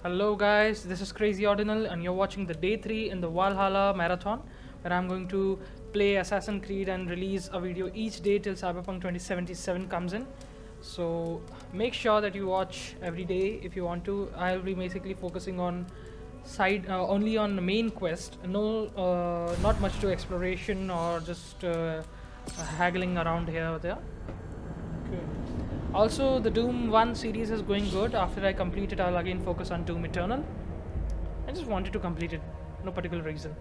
Hello guys, this is Crazy Ordinal and you're watching the day 3 in the Valhalla marathon where I'm going to play Assassin's Creed and release a video each day till Cyberpunk 2077 comes in. So make sure that you watch every day if you want to. I'll be basically focusing on only on the main quest, not much to exploration or just haggling around here or there. Okay. Also, the Doom 1 series is going good. After I complete it, I'll again focus on Doom Eternal. I just wanted to complete it, no particular reason.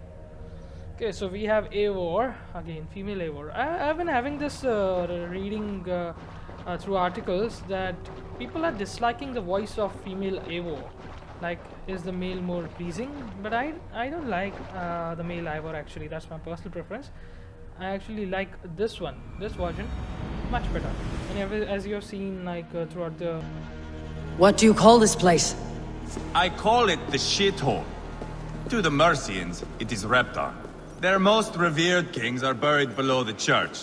Okay, so we have Eivor, again, female Eivor. I've been having this reading through articles that people are disliking the voice of female Eivor. Like, is the male more pleasing? But I don't like the male Eivor actually, that's my personal preference. I actually like this version, much better. And as you have seen, throughout the. What do you call this place? I call it the shithole. To the Mercians, it is Reptar. Their most revered kings are buried below the church.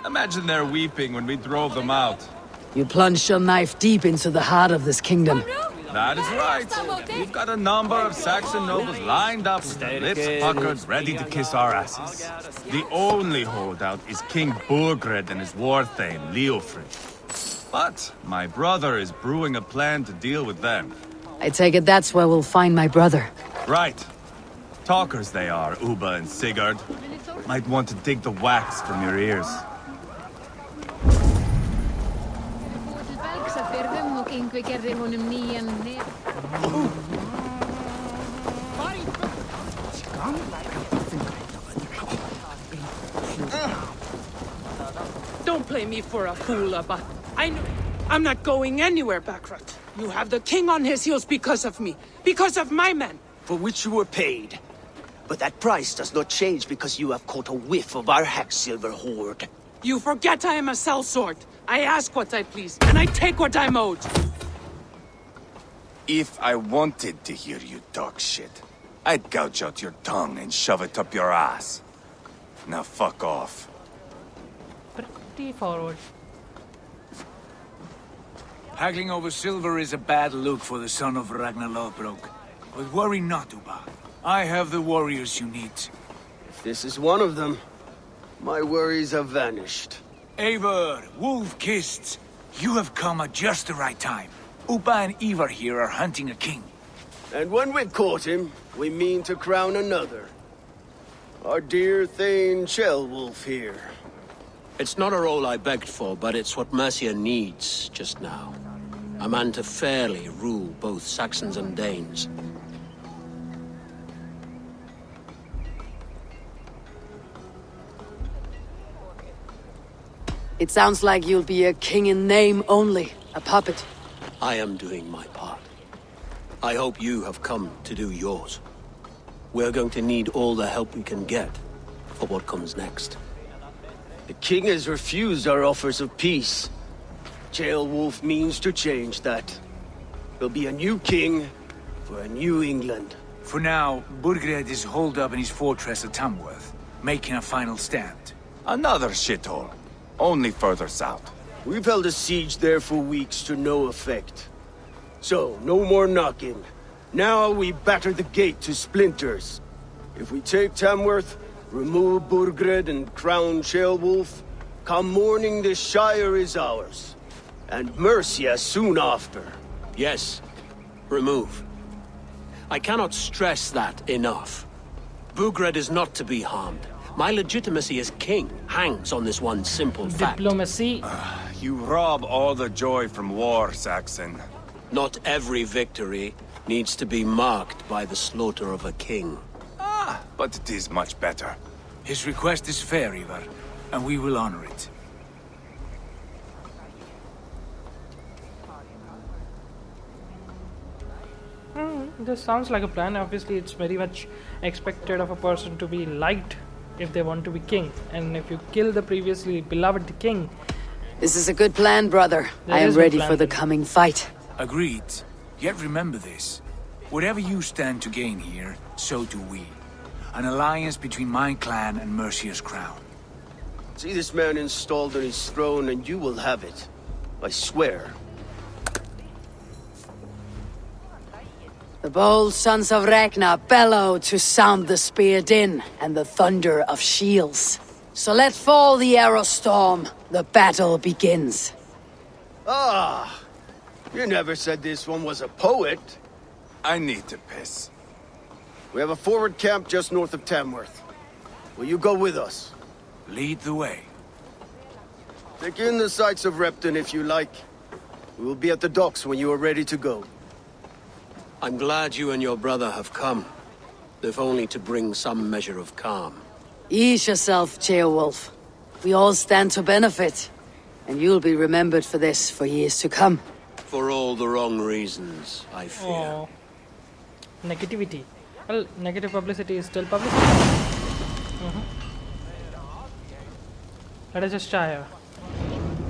Imagine their weeping when we drove them out. You plunged your knife deep into the heart of this kingdom. That is right. We've got a number of Saxon nobles lined up with their lips puckered, ready to kiss our asses. The only holdout is King Burgred and his war thane, Leofrid. But my brother is brewing a plan to deal with them. I take it that's where we'll find my brother. Right. Talkers they are, Ubbu and Sigurd. Might want to dig the wax from your ears. Don't play me for a fool, but I'm not going anywhere, Backrot. You have the king on his heels because of me, because of my men. For which you were paid. But that price does not change because you have caught a whiff of our Hacksilver hoard. You forget I am a sellsword. I ask what I please, and I take what I'm owed. If I wanted to hear you talk shit, I'd gouge out your tongue and shove it up your ass. Now fuck off. Pretty forward. Haggling over silver is a bad look for the son of Ragnar Lothbrok. But worry not, Ubbu. I have the warriors you need. If this is one of them, my worries have vanished. Eivor, wolf-kissed, you have come at just the right time. Ubbu and Ivarr here are hunting a king. And when we've caught him, we mean to crown another. Our dear Thane Ceolwulf here. It's not a role I begged for, but it's what Mercia needs just now. A man to fairly rule both Saxons and Danes. It sounds like you'll be a king in name only, a puppet. I am doing my part. I hope you have come to do yours. We're going to need all the help we can get for what comes next. The king has refused our offers of peace. Ceolwulf means to change that. There'll be a new king for a new England. For now, Burgred is holed up in his fortress at Tamworth, making a final stand. Another shithole. Only further south. We've held a siege there for weeks to no effect. So, no more knocking. Now we batter the gate to splinters. If we take Tamworth, remove Burgred and crown Ceolwulf, come morning the Shire is ours. And Mercia soon after. Yes, remove. I cannot stress that enough. Burgred is not to be harmed. My legitimacy as king hangs on this one simple fact. Diplomacy. You rob all the joy from war, Saxon. Not every victory needs to be marked by the slaughter of a king. But it is much better. His request is fair, Ivarr, and we will honor it. This sounds like a plan. Obviously, it's very much expected of a person to be liked if they want to be king. And if you kill the previously beloved king... This is a good plan, brother. I am ready for the coming fight. Agreed. Yet remember this. Whatever you stand to gain here, so do we. An alliance between my clan and Mercia's crown. See this man installed on his throne and you will have it. I swear. The bold sons of Ragnar bellow to sound the spear din and the thunder of shields. So let fall the arrow storm. The battle begins. Ah, you never said this one was a poet. I need to piss. We have a forward camp just north of Tamworth. Will you go with us? Lead the way. Take in the sights of Repton if you like. We will be at the docks when you are ready to go. I'm glad you and your brother have come, if only to bring some measure of calm. Ease yourself, Ceolwulf. We all stand to benefit. And you'll be remembered for this for years to come. For all the wrong reasons, I fear. Oh. Negativity. Well, negative publicity is still publicity. Let us just try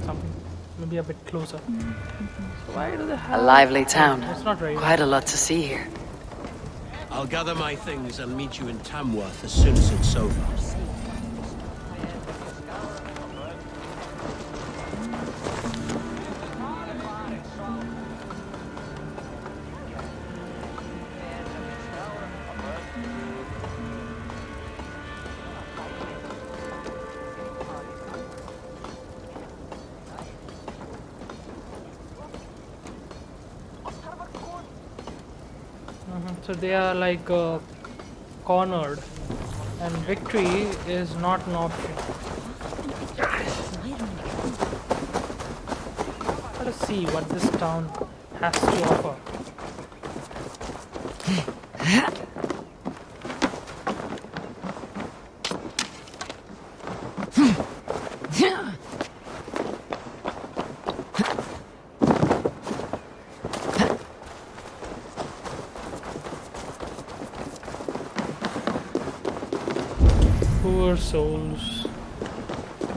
something. Maybe a bit closer. So why do they have... A lively town. It's not very Quite a lot to see here. I'll gather my things and meet you in Tamworth as soon as it's over. So they are like cornered, and victory is not an option. Let us see what this town has to offer. Poor souls.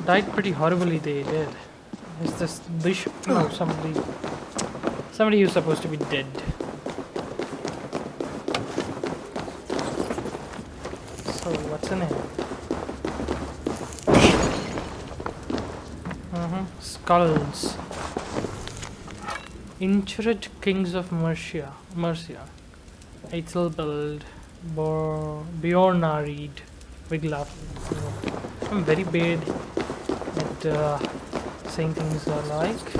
Died pretty horribly, they did. Is this bishop? No, somebody who's supposed to be dead. So what's in it? Skulls. Injured kings of Mercia. Aethelbald, Bjornarid, Wiglaf. I'm very bad at saying things like.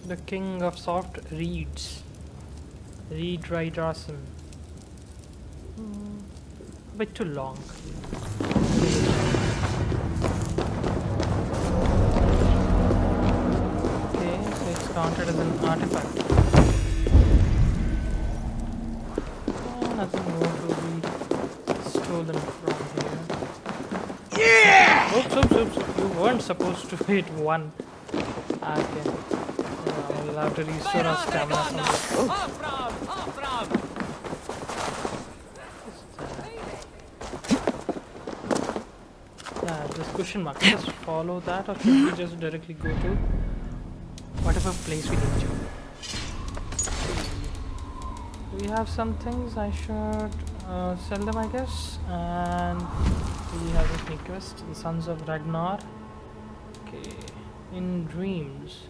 The king of soft reeds. Reed Rangarrsons. A bit too long. Okay, so it's counted as an artifact. Nothing more to be stolen from here. Yeah! Oops. You weren't supposed to hit one. Okay. We'll have to restore our stamina somewhere. Yeah, this question mark. Just follow that, or should we just directly go to whatever place we need to? We have some things. I should sell them, I guess. And we have this new quest, the Sons of Ragnar. Okay, in dreams.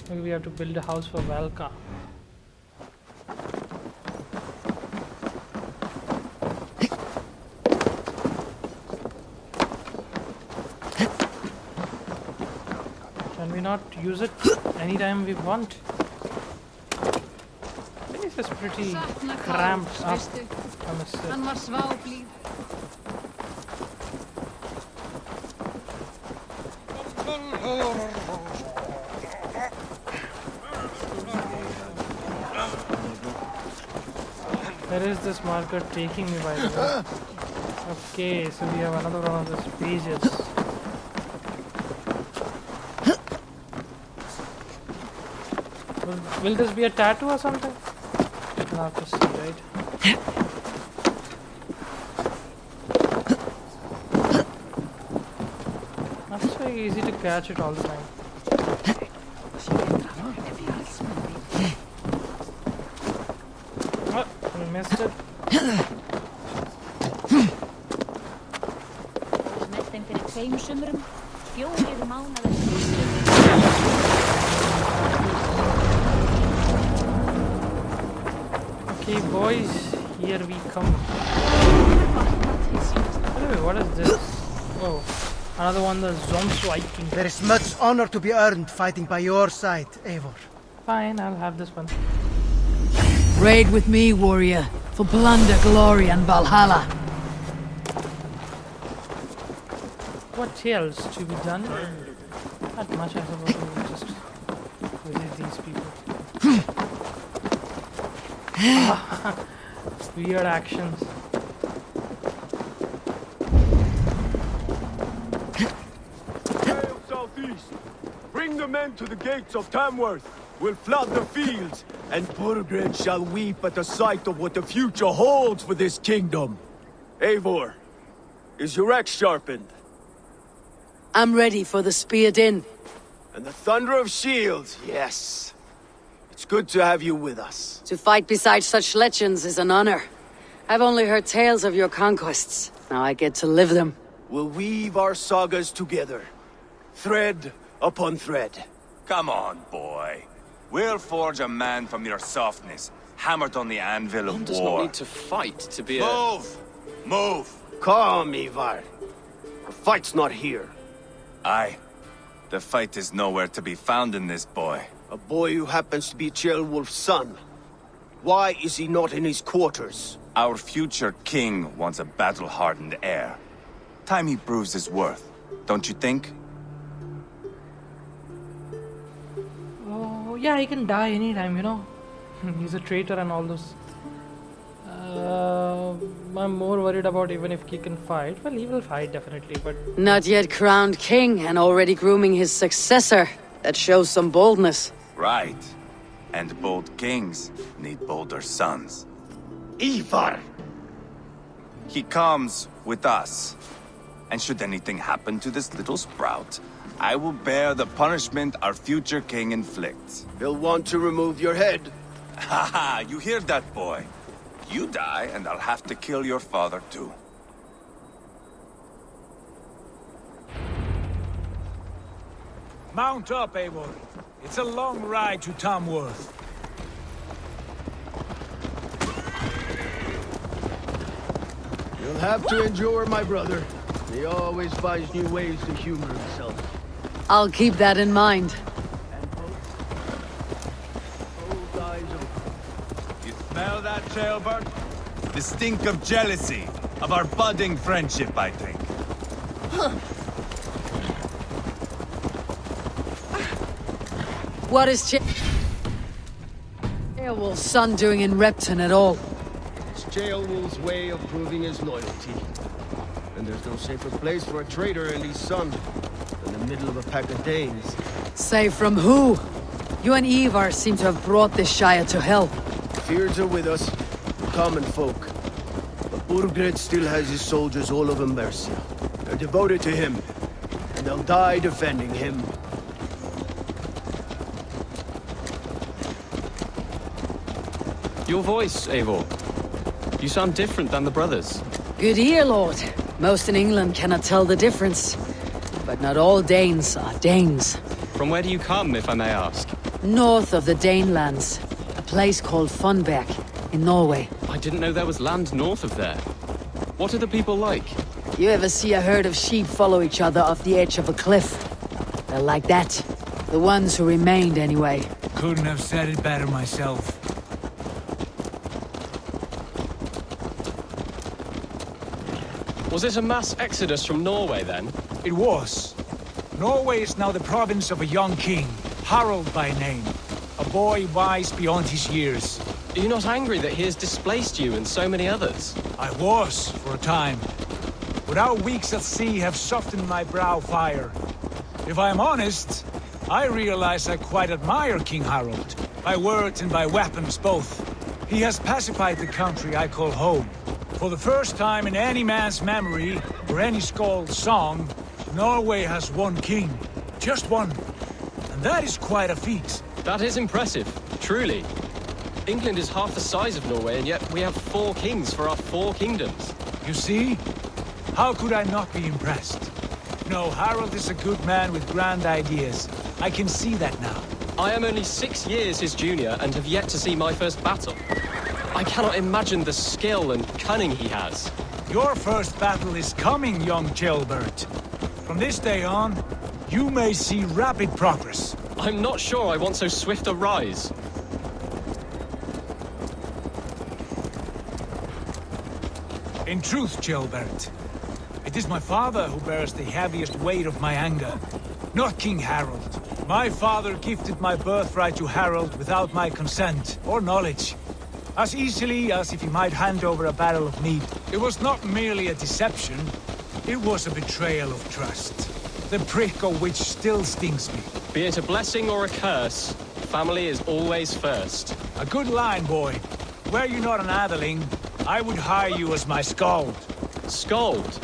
Maybe we have to build a house for Valka. Can we not use it anytime we want? This is pretty cramped up, I must say. Where is this marker taking me, by the way? Okay, so we have another one of those pages. Will this be a tattoo or something? I'll have to see, right? Not so easy to catch it all the time. Oh, we missed it. Met þeim fyrir 2 sumrum, 4 mánaðar. Okay, boys, here we come. Anyway, what is this? Oh, another one, the Zombs Viking. There is much honor to be earned fighting by your side, Eivor. Fine, I'll have this one. Raid with me, warrior, for plunder, glory, and Valhalla. What else to be done? Not much, I suppose. We'll just visit these people. Weird actions. Hail southeast! Bring the men to the gates of Tamworth! We'll flood the fields, and Burgred shall weep at the sight of what the future holds for this kingdom. Eivor, is your axe sharpened? I'm ready for the spear din. And the thunder of shields, yes. It's good to have you with us. To fight beside such legends is an honor. I've only heard tales of your conquests. Now I get to live them. We'll weave our sagas together, thread upon thread. Come on, boy. We'll forge a man from your softness, hammered on the anvil of One does war. not need to fight to be a... Move! Move! Calm, Ivarr. The fight's not here. Aye. The fight is nowhere to be found in this boy. A boy who happens to be Ceolwulf's son. Why is he not in his quarters? Our future king wants a battle-hardened heir. Time he proves his worth, don't you think? Oh, yeah, he can die anytime, you know. He's a traitor and all those. I'm more worried about even if he can fight. Well, he will fight definitely, but... Not yet crowned king and already grooming his successor. That shows some boldness. Right. And bold kings need bolder sons. Ivarr! He comes with us. And should anything happen to this little sprout, I will bear the punishment our future king inflicts. He'll want to remove your head. Haha, you hear that, boy? You die, and I'll have to kill your father, too. Mount up, Eivor. It's a long ride to Tamworth. You'll have to endure, my brother. He always finds new ways to humor himself. I'll keep that in mind. Both eyes open. You smell that, Jailbird? The stink of jealousy, of our budding friendship, I think. What is Ceolwulf's son doing in Repton at all? It's Ceolwulf's way of proving his loyalty. And there's no safer place for a traitor and his son than the middle of a pack of Danes. Say from who? You and Ivarr seem to have brought this Shire to hell. Fears are with us, common folk. But Burgred still has his soldiers all over Mercia. They're devoted to him, and they'll die defending him. Your voice, Eivor. You sound different than the brothers. Good ear, Lord. Most in England cannot tell the difference. But not all Danes are Danes. From where do you come, if I may ask? North of the Danelands. A place called Funberg, in Norway. I didn't know there was land north of there. What are the people like? You ever see a herd of sheep follow each other off the edge of a cliff? They're like that. The ones who remained, anyway. Couldn't have said it better myself. Was it a mass exodus from Norway, then? It was. Norway is now the province of a young king, Harald by name. A boy wise beyond his years. Are you not angry that he has displaced you and so many others? I was, for a time. But our weeks at sea have softened my brow fire. If I am honest, I realize I quite admire King Harald. By words and by weapons both. He has pacified the country I call home. For the first time in any man's memory, or any skald's song, Norway has one king. Just one. And that is quite a feat. That is impressive, truly. England is half the size of Norway, and yet we have 4 kings for our 4 kingdoms. You see? How could I not be impressed? No, Harold is a good man with grand ideas. I can see that now. I am only 6 years his junior and have yet to see my first battle. I cannot imagine the skill and cunning he has. Your first battle is coming, young Gilbert. From this day on, you may see rapid progress. I'm not sure I want so swift a rise. In truth, Gilbert, it is my father who bears the heaviest weight of my anger, not King Harold. My father gifted my birthright to Harold without my consent or knowledge, as easily as if he might hand over a barrel of mead. It was not merely a deception, it was a betrayal of trust, the prick of which still stings me. Be it a blessing or a curse, family is always first. A good line, boy. Were you not an atheling, I would hire you as my skald. Skald?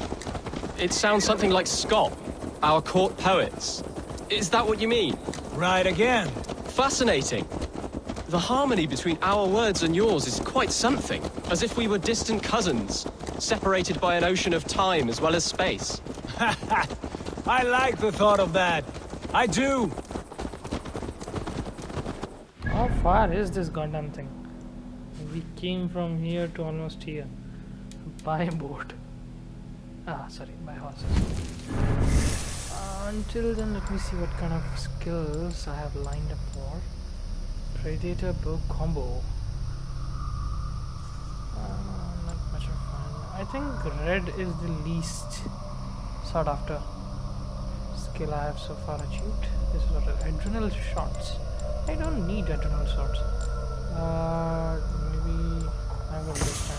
It sounds something like Scott, our court poets. Is that what you mean? Right again. Fascinating. The harmony between our words and yours is quite something. As if we were distant cousins, separated by an ocean of time as well as space. I like the thought of that. I do. How far is this goddamn thing? We came from here to almost here. By boat. Sorry, by horses. Until then, let me see what kind of skills I have lined up for. Predator bow combo. Not much of fun. I think red is the least sought after skill I have so far achieved. This is what adrenal shots. I don't need adrenal shots. Maybe I will this time.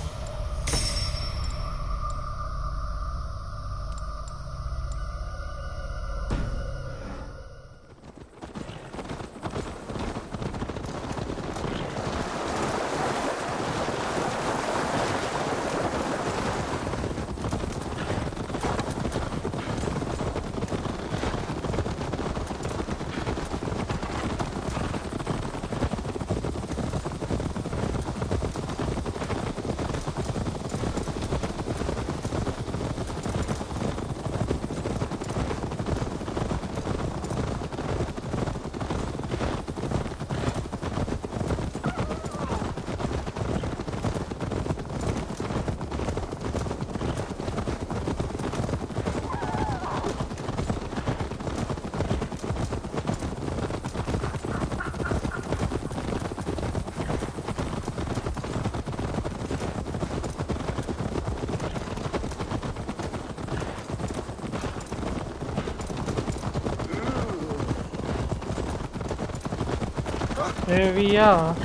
Here we are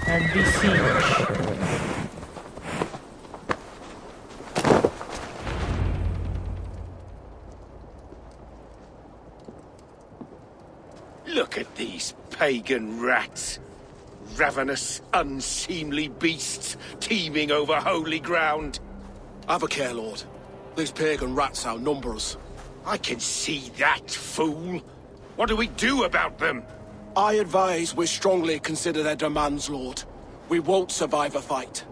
at the siege. Look at these pagan rats. Ravenous, unseemly beasts teeming over holy ground. Have a care, Lord. These pagan rats outnumber us. I can see that, fool. What do we do about them? I advise we strongly consider their demands, Lord. We won't survive a fight.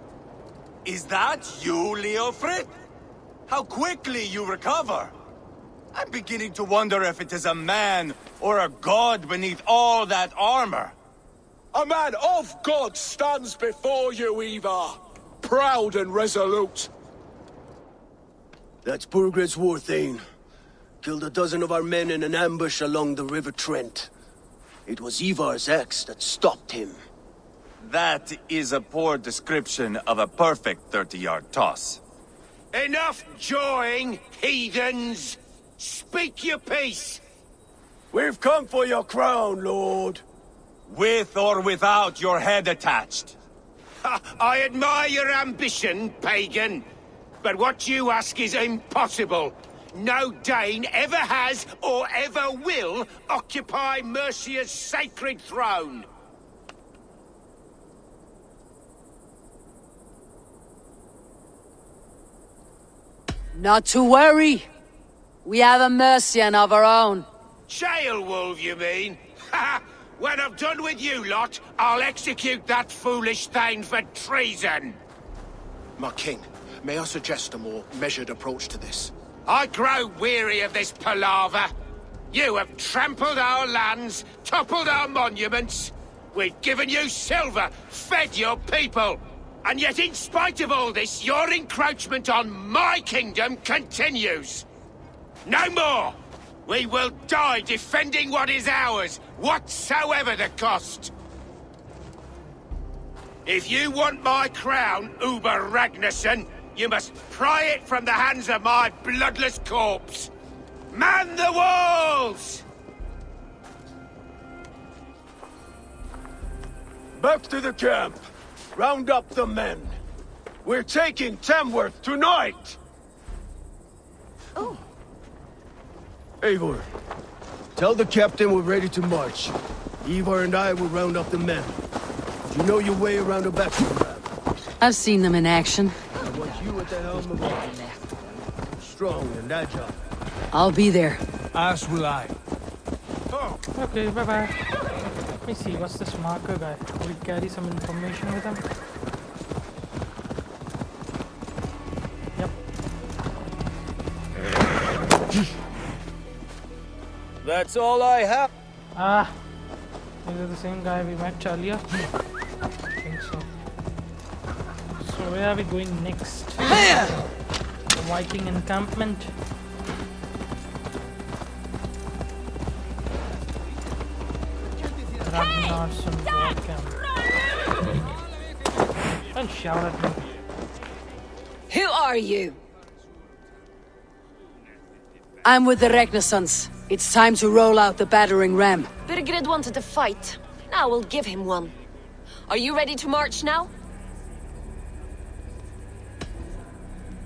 Is that you, Leofrid? How quickly you recover! I'm beginning to wonder if it is a man or a god beneath all that armor. A man of God stands before you, Ivarr. Proud and resolute. That's Burgred's Warthane. Killed a dozen of our men in an ambush along the River Trent. It was Ivar's axe that stopped him. That is a poor description of a perfect 30-yard toss. Enough jawing, heathens! Speak your piece! We've come for your crown, Lord. With or without your head attached. I admire your ambition, pagan. But what you ask is impossible. No Dane ever has or ever will occupy Mercia's sacred throne. Not to worry. We have a Mercian of our own. Jail wolf, you mean? Ha! When I'm done with you lot, I'll execute that foolish thing for treason. My king, may I suggest a more measured approach to this? I grow weary of this palaver. You have trampled our lands, toppled our monuments. We've given you silver, fed your people. And yet in spite of all this, your encroachment on my kingdom continues. No more! We will die defending what is ours, whatsoever the cost. If you want my crown, Ubbu Ragnarsson, you must pry it from the hands of my bloodless corpse. Man the walls! Back to the camp. Round up the men. We're taking Tamworth tonight! Oh. Eivor, tell the captain we're ready to march. Ivarr and I will round up the men. You know your way around a battle ram. I've seen them in action. I want you at the helm of all. Strong and agile. I'll be there. As will I. Okay, bye-bye. Let me see, what's this marker guy? Will he carry some information with him? Yep. That's all I have. Ah, is it the same guy we met earlier? I think so. So where are we going next? The Viking encampment. Rangarrsons war camp. Don't shout at me. Who are you? I'm with the Ragnarsons. It's time to roll out the battering ram. Birgrid wanted to fight. Now we'll give him one. Are you ready to march now?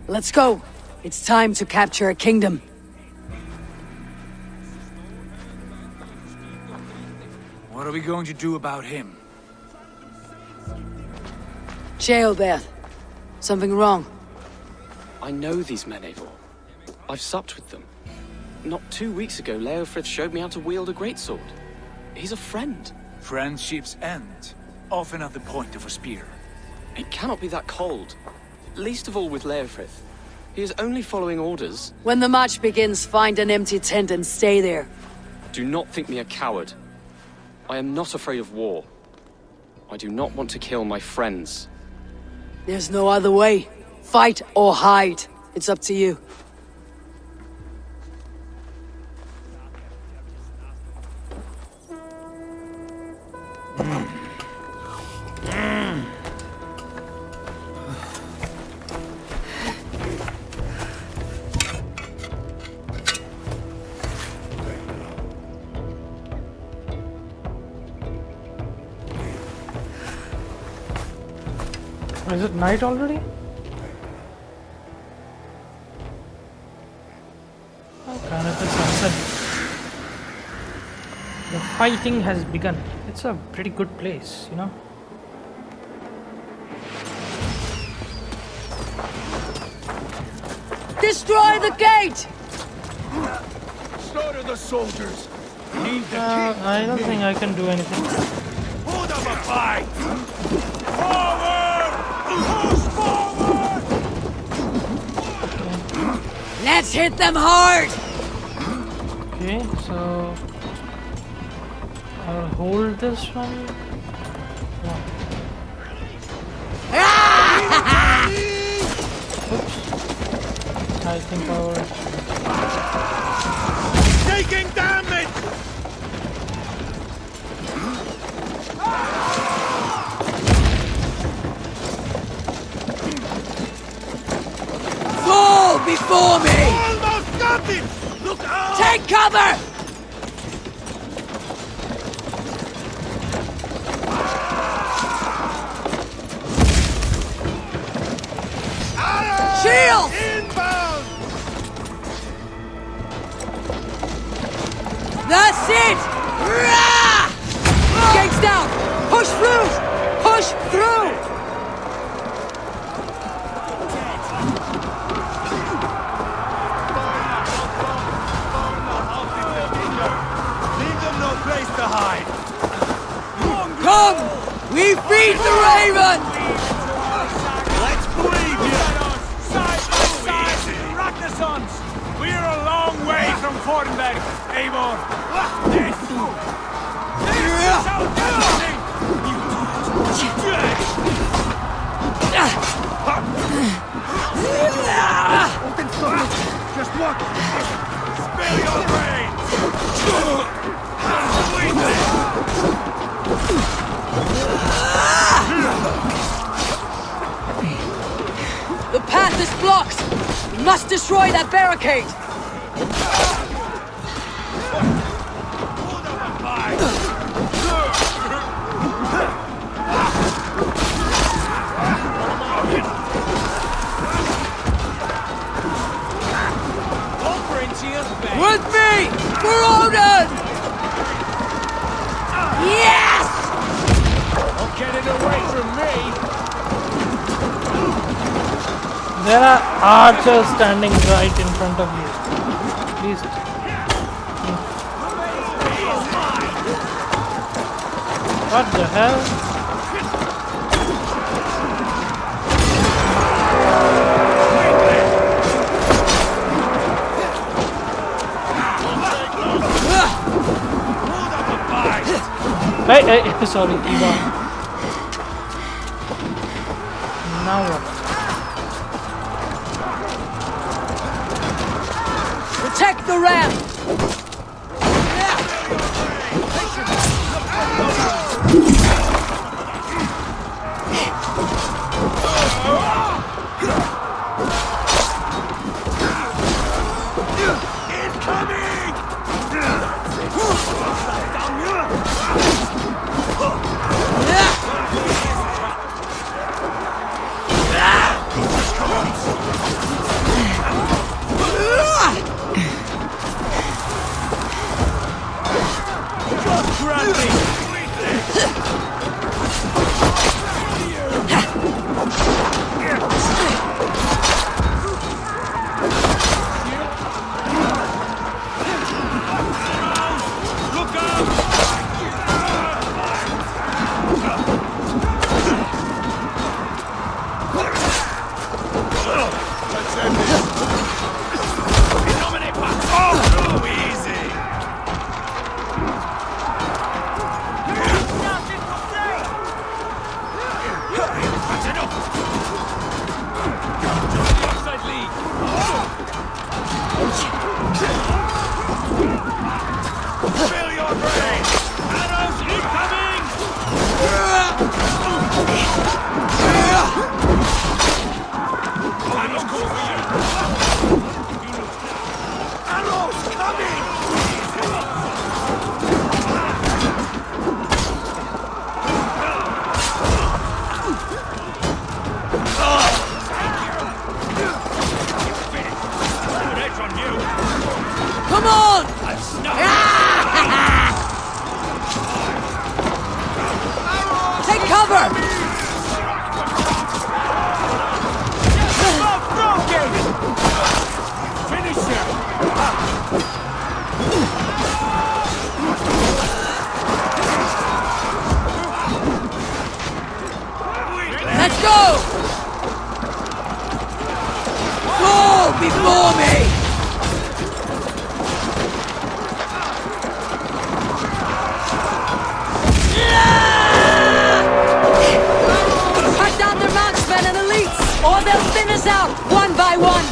Let's go. It's time to capture a kingdom. What are we going to do about him? Jailbirth. Something wrong. I know these men, Eivor. I've supped with them. Not 2 weeks ago, Leofrith showed me how to wield a greatsword. He's a friend. Friendships end, often at the point of a spear. It cannot be that cold. Least of all with Leofrith. He is only following orders. When the march begins, find an empty tent and stay there. Do not think me a coward. I am not afraid of war. I do not want to kill my friends. There's no other way. Fight or hide. It's up to you. Is it night already? Oh, kind of a sunset. The fighting has begun. It's a pretty good place, you know. Destroy the gate! Slaughter the soldiers. Leave the king. I don't think I can do anything. Hold up a fight! Forward! Push forward! Let's hit them hard! Okay, so I'll hold this one. Oops. I think I will. Taking damage! Fall before me! Almost got it! Look out! Take cover! Shield! Inbound! That's it! Rah! Gates down! Push through! Push through! Come! We feed the raven! Let's believe you! Side by side, Rangarrsons! We're a long way from Fornberg, Eivor! This shall do nothing! Just walk! Spill your brains! The path is blocked! We must destroy that barricade! With me! For Odin! Yes! Don't get it away from me! There are archers standing right in front of you. Please. What the hell? Hey, sorry, Ivarr. Now what? Protect the ram! Come on! Take cover! Finish him! Let's go! Go before me! Cut down their marksmen and elites, or they'll thin us out one by one!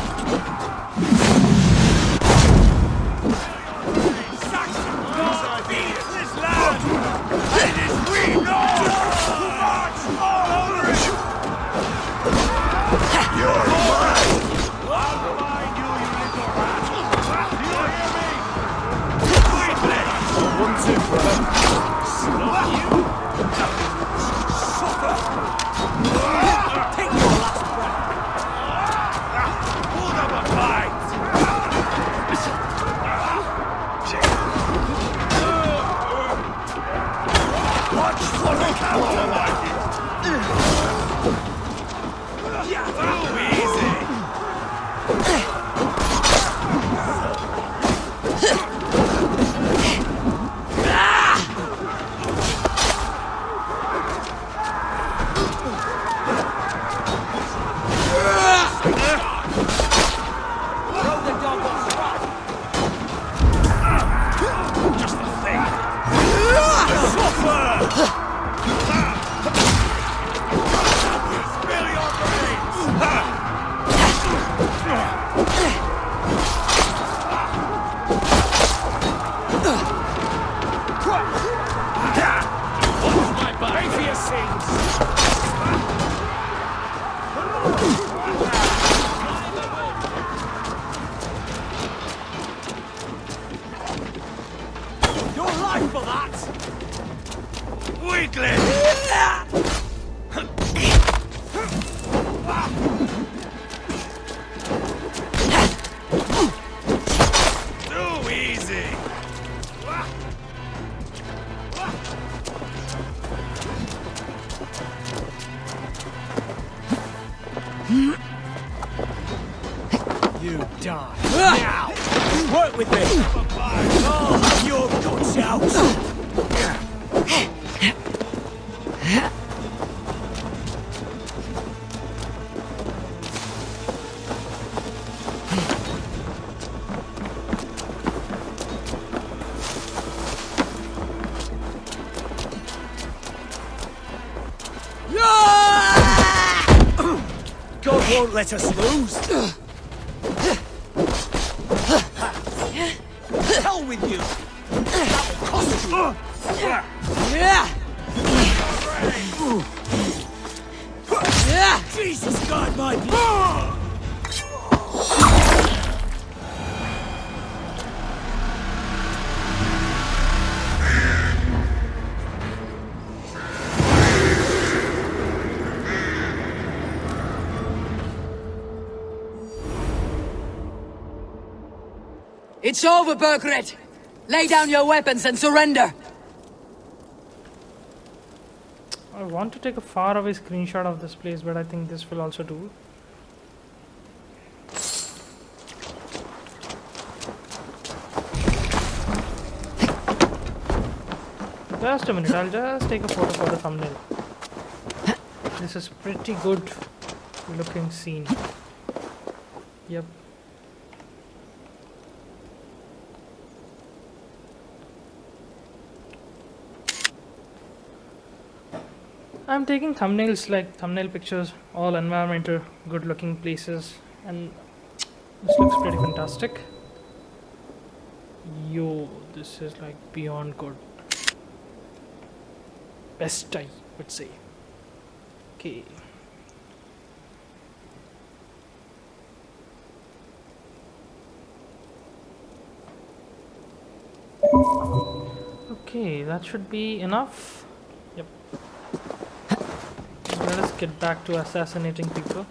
Your life for that! Weakling! Too easy! You die. Now! Work with me! Oh, your guts out! God won't let us lose! Hell with you! That will cost you! Jesus God, my blood! It's over, Burgred! Lay down your weapons and surrender! I want to take a far away screenshot of this place, but I think this will also do. Just a minute, I'll just take a photo for the thumbnail. This is pretty good looking scene. Yep. I'm taking thumbnails, like thumbnail pictures, all environmental, good looking places, and this looks pretty fantastic. Yo, this is like beyond good. Best, I would say. Okay. Okay, that should be enough. Yep. Let us get back to assassinating people.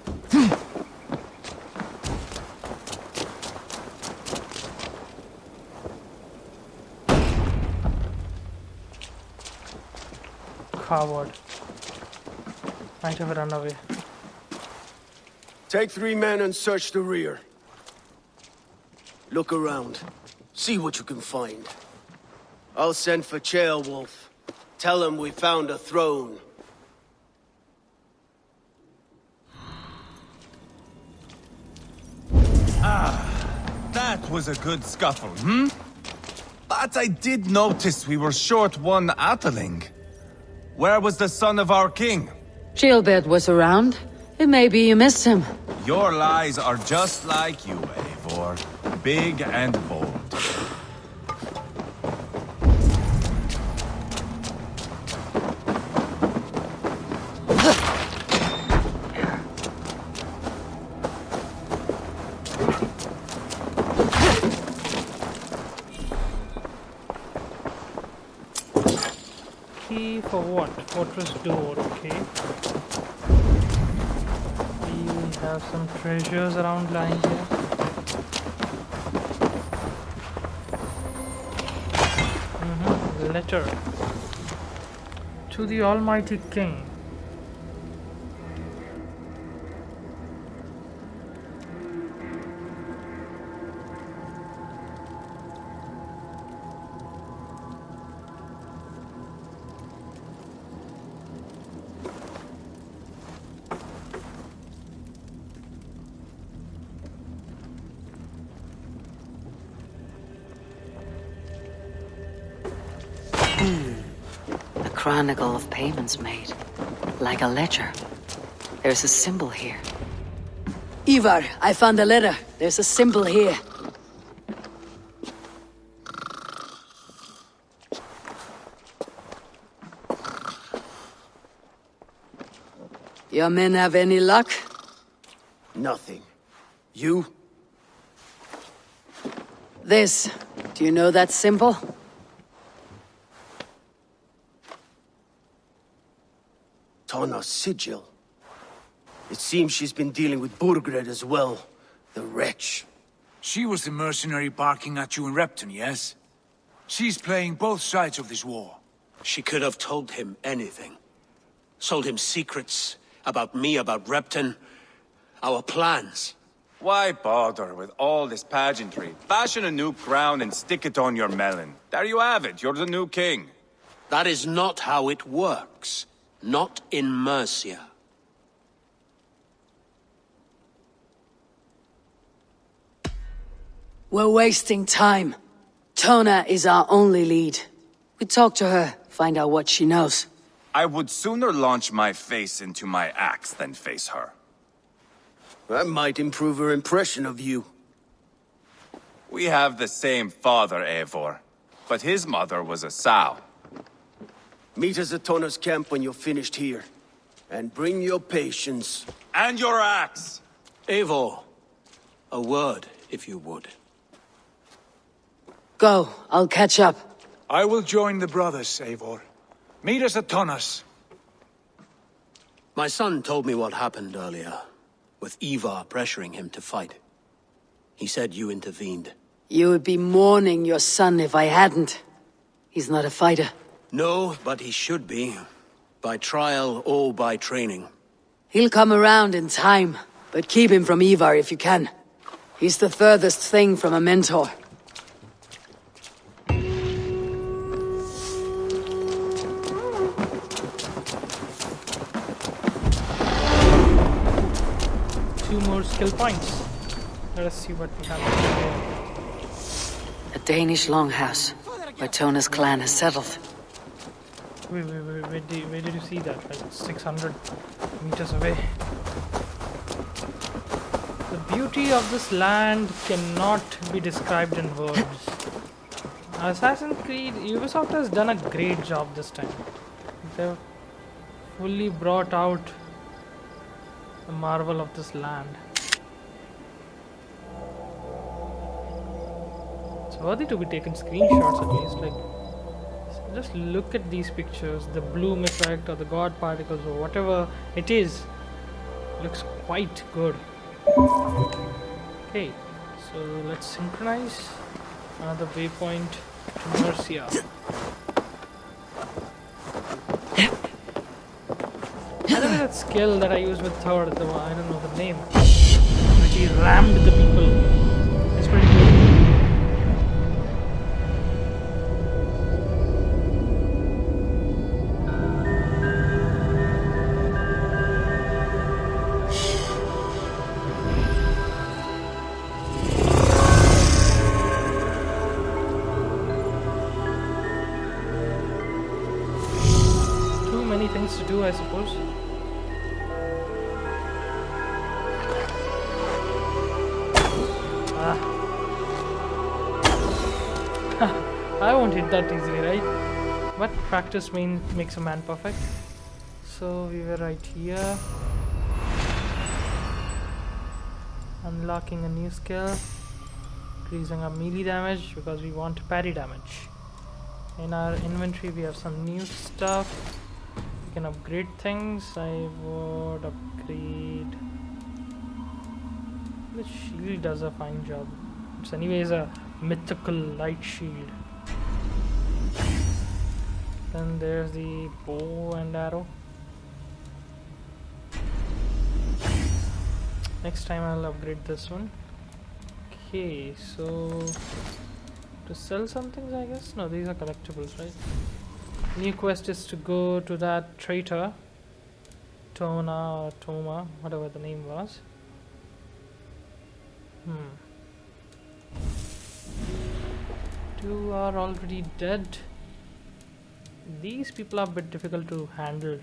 Coward. Might have run away. Take 3 men and search the rear. Look around. See what you can find. I'll send for Ceolwulf. Tell him we found a throne. That was a good scuffle, hmm? But I did notice we were short one Atheling. Where was the son of our king? Gilbert was around. It may be you missed him. Your lies are just like you, Eivor. Big and bold. Key for what? Fortress door, okay. We have some treasures around lying here. Letter to the Almighty King. A chronicle of payments made. Like a ledger. There's a symbol here. Ivarr, I found a letter. There's a symbol here. Your men have any luck? Nothing. You? This. Do you know that symbol? Tana's sigil. It seems she's been dealing with Burgred as well. The wretch. She was the mercenary barking at you in Repton, yes? She's playing both sides of this war. She could have told him anything. Sold him secrets about me, about Repton, our plans. Why bother with all this pageantry? Fashion a new crown and stick it on your melon. There you have it, you're the new king. That is not how it works. Not in Mercia. We're wasting time. Tona is our only lead. We talk to her, find out what she knows. I would sooner launch my face into my axe than face her. That might improve her impression of you. We have the same father, Eivor, but his mother was a sow. Meet us at Tona's camp when you're finished here. And bring your patience. And your axe! Eivor, a word, if you would. Go, I'll catch up. I will join the brothers, Eivor. Meet us at Tonas. My son told me what happened earlier, with Ivarr pressuring him to fight. He said you intervened. You would be mourning your son if I hadn't. He's not a fighter. No, but he should be. By trial or by training. He'll come around in time, but keep him from Ivarr if you can. He's the furthest thing from a mentor. Two more skill points. Let us see what we have here. A Danish longhouse, where Tona's clan has settled. Wait, where did you see that? Like 600 meters away. The beauty of this land cannot be described in words. Assassin's Creed, Ubisoft has done a great job this time. They've fully brought out the marvel of this land. It's worthy to be taken screenshots at least. Like, just look at these pictures. The bloom effect or the god particles or whatever it is looks quite good. Okay, so let's synchronize another waypoint to Mercia. I don't know that skill that I use with Thor, I don't know the name, which he rammed the people. It's pretty good. Too many things to do, I suppose. I won't hit that easily, right? But practice makes a man perfect. So we were right here. Unlocking a new skill. Increasing our melee damage because we want parry damage. In our inventory we have some new stuff. We can upgrade things. I would upgrade... The shield does a fine job. It's anyways a mythical light shield. Then there's the bow and arrow. Next time I'll upgrade this one. Okay, so to sell some things, I guess? No, these are collectibles, right? New quest is to go to that traitor, Tona or Toma, whatever the name was. Two are already dead. These people are a bit difficult to handle,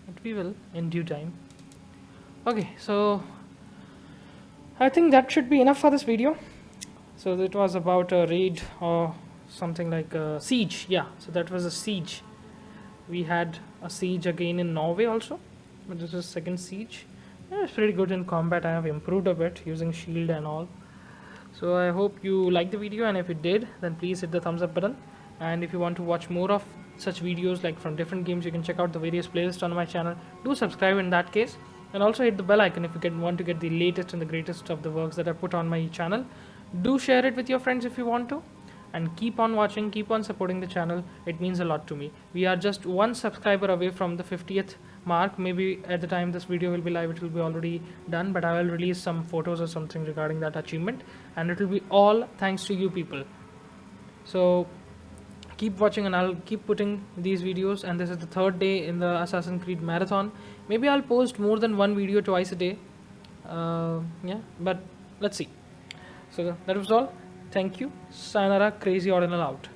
but we will in due time. Okay, so I think that should be enough for this video. So it was about a raid or something like a siege. Yeah, so that was a siege We had a siege again in Norway also, but this is second siege. Yeah, it's pretty good in combat. I have improved a bit using shield and all. So I hope you liked the video, and if you did, then please hit the thumbs up button. And if you want to watch more of such videos like from different games, you can check out the various playlists on my channel. Do subscribe in that case, and also hit the bell icon if you want to get the latest and the greatest of the works that I put on my channel. Do share it with your friends if you want to, and keep on watching, keep on supporting the channel. It means a lot to me. We are just one subscriber away from the 50th mark. Maybe at the time this video will be live, it will be already done, but I will release some photos or something regarding that achievement, and it will be all thanks to you people. So keep watching, and I'll keep putting these videos. And this is the third day in the Assassin's Creed marathon. Maybe I'll post more than one video twice a day. Yeah, but let's see. So that was all. Thank you. Sayonara. Crazy Ordinal out.